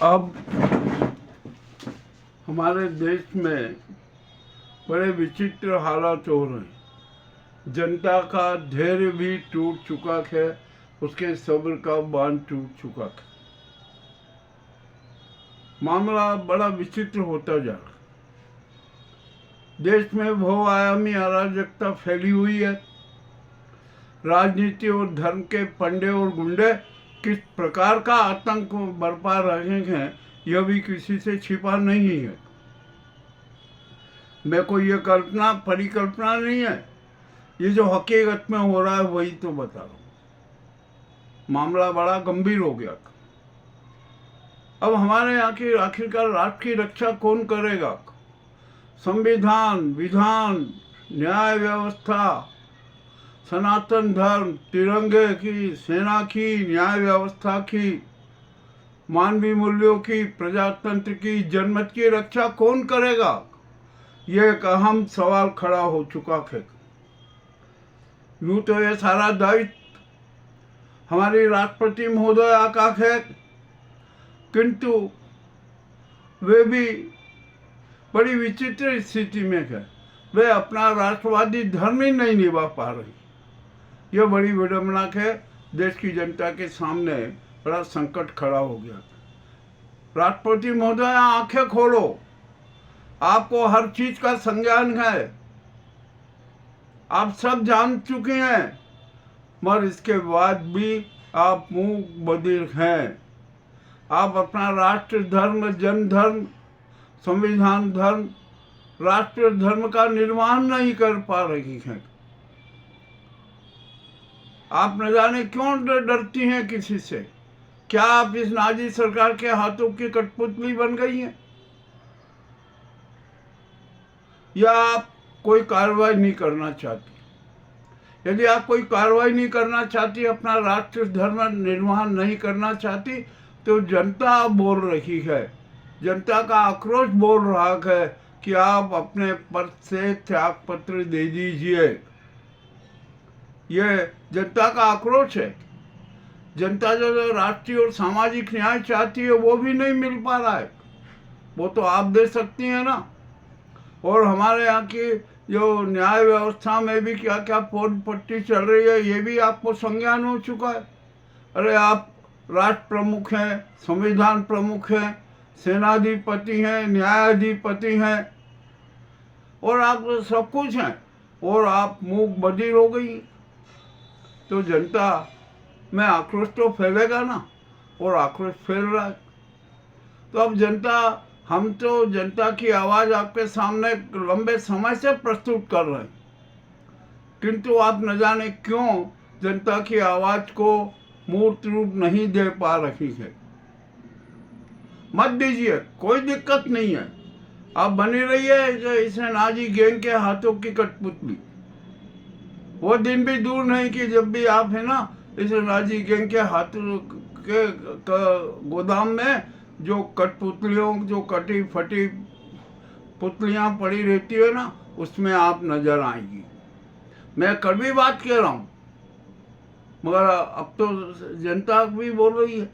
अब हमारे देश में बड़े विचित्र हालात हो रहे हैं। जनता का धैर्य भी टूट चुका है, उसके सब्र का बांध टूट चुका है। मामला बड़ा विचित्र होता जा रहा है। देश में बहुआयामी अराजकता फैली हुई है। राजनीति और धर्म के पंडे और गुंडे किस प्रकार का आतंक बरपा रहे हैं, यह भी किसी से छिपा नहीं है। मैं कोई ये परिकल्पना नहीं है, ये जो हकीकत में हो रहा है वही तो बता रहा हूँ। मामला बड़ा गंभीर हो गया। अब हमारे यहाँ की आखिरकार राष्ट्र की रक्षा कौन करेगा? संविधान, विधान, न्याय व्यवस्था, सनातन धर्म, तिरंगे की, सेना की, न्याय व्यवस्था की, मानवीय मूल्यों की, प्रजातंत्र की, जनमत की रक्षा कौन करेगा? यह एक अहम सवाल खड़ा हो चुका है। यूं तो यह सारा दायित्व हमारी राष्ट्रपति महोदया का है, किंतु वे भी बड़ी विचित्र स्थिति में है। वे अपना राष्ट्रवादी धर्म ही नहीं निभा पा रही। यह बड़ी विडंबना है। देश की जनता के सामने बड़ा संकट खड़ा हो गया। राष्ट्रपति महोदया, आंखें खोलो, आपको हर चीज का संज्ञान है, आप सब जान चुके हैं, मगर इसके बाद भी आप मूक बधिर हैं। आप अपना राष्ट्र धर्म, जन धर्म, संविधान धर्म, राष्ट्र धर्म का निर्माण नहीं कर पा रही हैं। आप न जाने क्यों डरती हैं किसी से। क्या आप इस नाजी सरकार के हाथों की कठपुतली बन गई हैं, या आप कोई कार्रवाई नहीं करना चाहती? यदि आप कोई कार्रवाई नहीं करना चाहती, अपना राष्ट्र धर्म निर्माण नहीं करना चाहती, तो जनता बोल रही है, जनता का आक्रोश बोल रहा है कि आप अपने पद से त्याग पत्र दे दीजिए। यह जनता का आक्रोश है। जनता जो राष्ट्रीय और सामाजिक न्याय चाहती है वो भी नहीं मिल पा रहा है। वो तो आप दे सकती हैं ना। और हमारे यहाँ की जो न्याय व्यवस्था में भी क्या क्या पोल पट्टी चल रही है, ये भी आपको संज्ञान हो चुका है। अरे आप राष्ट्र प्रमुख हैं, संविधान प्रमुख हैं, सेनाधिपति हैं, न्यायाधिपति हैं, और आप सब कुछ हैं, और आप मूक बधिर हो गई। तो जनता में आक्रोश तो फैलेगा ना, और आक्रोश फैल रहा है। तो अब हम तो जनता की आवाज़ आपके सामने लंबे समय से प्रस्तुत कर रहे हैं, किंतु आप न जाने क्यों जनता की आवाज़ को मूर्त रूप नहीं दे पा रही है। मत दीजिए, कोई दिक्कत नहीं है। आप बनी रहिए इसे नाजी गैंग के हाथों की कठपुतली। वो दिन भी दूर नहीं कि जब भी आप है ना इस नाजी गैंग के हाथों के गोदाम में जो कठपुतलियों, जो कटी फटी पुतलियां पड़ी रहती है ना, उसमें आप नजर आएंगी। मैं कड़वी बात कह रहा हूँ, मगर अब तो जनता भी बोल रही है,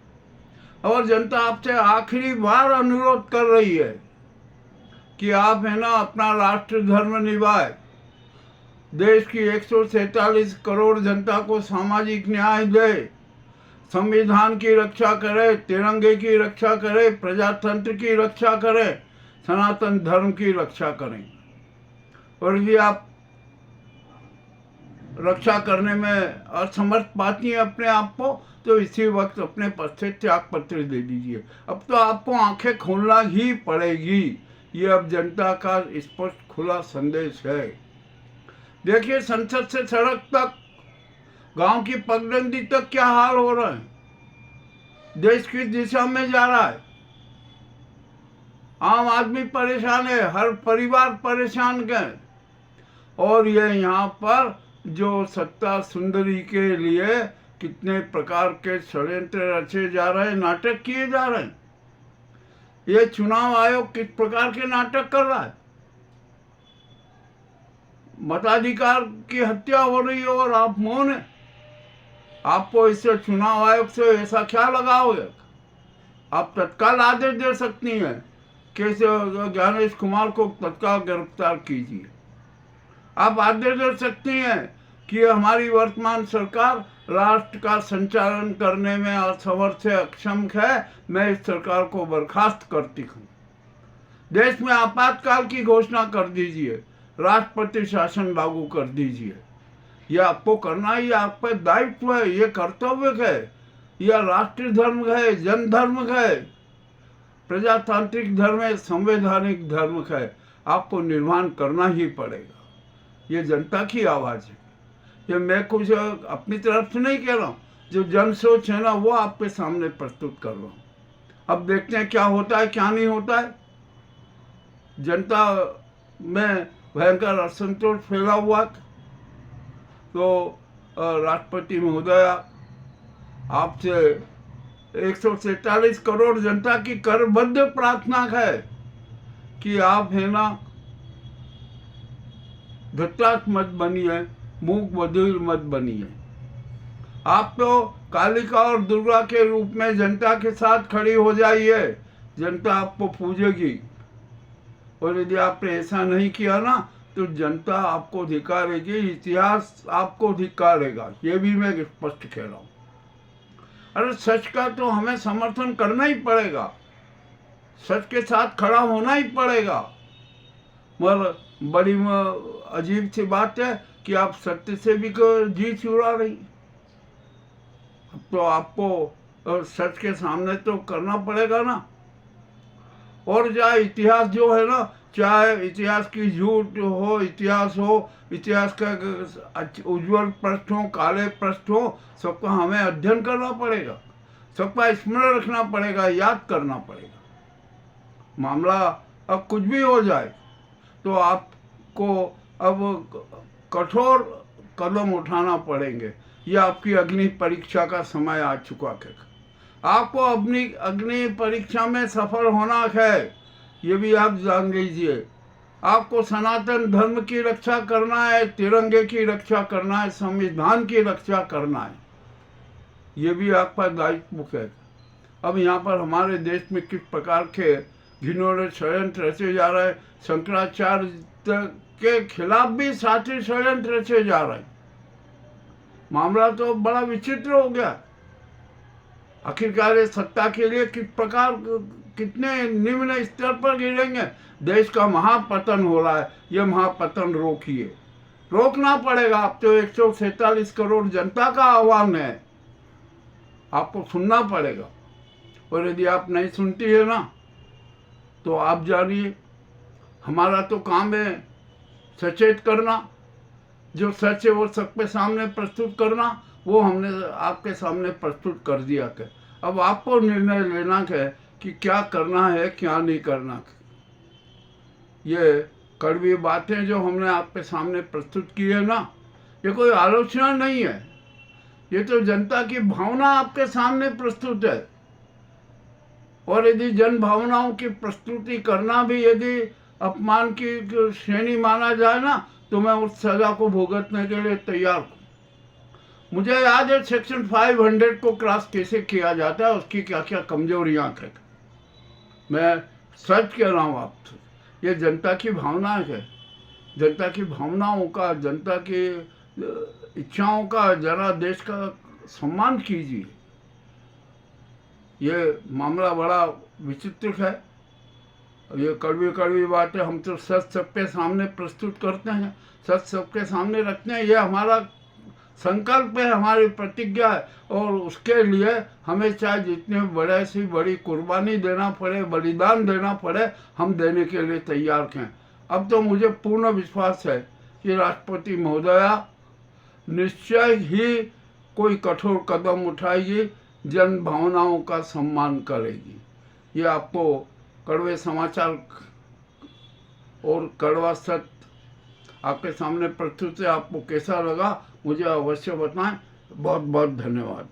और जनता आपसे आखिरी बार अनुरोध कर रही है कि आप है ना अपना राष्ट्र धर्म निभाए, देश की 147 करोड़ जनता को सामाजिक न्याय दे, संविधान की रक्षा करे, तिरंगे की रक्षा करे, प्रजातंत्र की रक्षा करे, सनातन धर्म की रक्षा करें। और यदि आप रक्षा करने में असमर्थ पाती हैं अपने आप को, तो इसी वक्त अपने पद से त्याग पत्र दे दीजिए। अब तो आपको आंखें खोलना ही पड़ेगी। ये अब जनता का स्पष्ट खुला संदेश है। देखिए, संसद से सड़क तक, गांव की पगडंडी तक क्या हाल हो रहा है। देश किस दिशा में जा रहा है। आम आदमी परेशान है, हर परिवार परेशान है, और ये यहाँ पर जो सत्ता सुंदरी के लिए कितने प्रकार के षड्यंत्र रचे जा रहे हैं, नाटक किए जा रहे हैं। ये चुनाव आयोग किस प्रकार के नाटक कर रहा है। मताधिकार की हत्या हो रही है और आप मौन है। आपको इससे चुनाव आयोग से ऐसा क्या लगाव है? आप तत्काल आदेश दे सकती हैं कि ज्ञानेश कुमार को तत्काल गिरफ्तार कीजिए। आप आदेश दे सकती हैं कि हमारी वर्तमान सरकार राष्ट्र का संचालन करने में असमर्थ है, अक्षम है, मैं इस सरकार को बर्खास्त करती हूँ। देश में आपातकाल की घोषणा कर दीजिए, राष्ट्रपति शासन लागू कर दीजिए। यह आपको करना ही आप पर दायित्व है, ये कर्तव्य है, यह राष्ट्रीय धर्म है, जन धर्म है, प्रजातांत्रिक धर्म है, संवैधानिक धर्म है। आपको निर्माण करना ही पड़ेगा। ये जनता की आवाज़ है। ये मैं कुछ अपनी तरफ से नहीं कह रहा हूँ, जो जन सोच है ना वो आपके सामने प्रस्तुत कर रहा हूँ। अब देखते हैं क्या होता है क्या नहीं होता है। जनता में भयंकर असंतोष फैला हुआ, तो राष्ट्रपति महोदया आपसे 147 करोड़ जनता की करबद्ध प्रार्थना है कि आप है ना धृतराष्ट्र मत बनिए, मूक बधिर मत बनिए। आप तो कालिका और दुर्गा के रूप में जनता के साथ खड़ी हो जाइए। जनता आपको पूजेगी, और यदि आपने ऐसा नहीं किया ना तो जनता आपको धिक्कारेगी, इतिहास आपको धिक्कारेगा। ये भी मैं स्पष्ट कह रहा हूँ। अरे सच का तो हमें समर्थन करना ही पड़ेगा, सच के साथ खड़ा होना ही पड़ेगा। मगर बड़ी अजीब सी बात है कि आप सत्य से भी जी चुरा रही। अब तो आपको सच के सामने तो करना पड़ेगा ना। और चाहे इतिहास जो है ना, चाहे इतिहास की झूठ हो, इतिहास का उज्जवल पृष्ठ हो, काले पृष्ठ हो, सबका हमें अध्ययन करना पड़ेगा, सबका स्मरण रखना पड़ेगा, याद करना पड़ेगा। मामला अब कुछ भी हो जाए तो आपको अब कठोर कदम उठाना पड़ेंगे। यह आपकी अग्नि परीक्षा का समय आ चुका है। आपको अपनी अग्नि परीक्षा में सफल होना है, ये भी आप जान लीजिए। आपको सनातन धर्म की रक्षा करना है, तिरंगे की रक्षा करना है, संविधान की रक्षा करना है, ये भी आपका दायित्व है। अब यहाँ पर हमारे देश में किस प्रकार के घिनौने षड्यंत्र रचे जा रहे हैं, शंकराचार्य के खिलाफ भी साथी षड्यंत्र रचे जा रहे हैं। मामला तो बड़ा विचित्र हो गया। आखिरकार सत्ता के लिए किस प्रकार कितने निम्न स्तर पर गिरेंगे। देश का महापतन हो रहा है, यह महापतन रोकिए, रोकना पड़ेगा। आप तो 147 करोड़ जनता का आह्वान है, आपको सुनना पड़ेगा। और यदि आप नहीं सुनती है ना तो आप जानिए हमारा तो काम है सचेत करना, जो सच है वो सबके सामने प्रस्तुत करना। वो हमने आपके सामने प्रस्तुत कर दिया कि अब आपको निर्णय लेना है कि क्या करना है क्या नहीं करना। ये कड़वी बातें जो हमने आपके सामने प्रस्तुत की है ना, ये कोई आलोचना नहीं है, ये तो जनता की भावना आपके सामने प्रस्तुत है। और यदि जन भावनाओं की प्रस्तुति करना भी यदि अपमान की श्रेणी माना जाए ना तो मैं उस सजा को भुगतने के लिए तैयार हूँ। मुझे याद है सेक्शन 500 को क्रॉस कैसे किया जाता है, उसकी क्या क्या कमजोरियां हैं। मैं सच कह रहा हूँ आपसे, ये जनता की भावना है, जनता की भावनाओं का, जनता की इच्छाओं का जरा देश का सम्मान कीजिए। ये मामला बड़ा विचित्र है, ये कड़वी कड़वी बातें हम तो सच सबके सामने प्रस्तुत करते हैं, सच सबके सामने रखते हैं। ये हमारा संकल्प है, हमारी प्रतिज्ञा है, और उसके लिए हमें चाहे जितने बड़े से बड़ी कुर्बानी देना पड़े, बलिदान देना पड़े, हम देने के लिए तैयार हैं। अब तो मुझे पूर्ण विश्वास है कि राष्ट्रपति महोदया निश्चय ही कोई कठोर कदम उठाएगी, जन भावनाओं का सम्मान करेगी। ये आपको कड़वे समाचार और कड़वा सत्य आपके सामने प्रस्तुत है। आपको कैसा लगा मुझे अवश्य बताएं। बहुत बहुत धन्यवाद।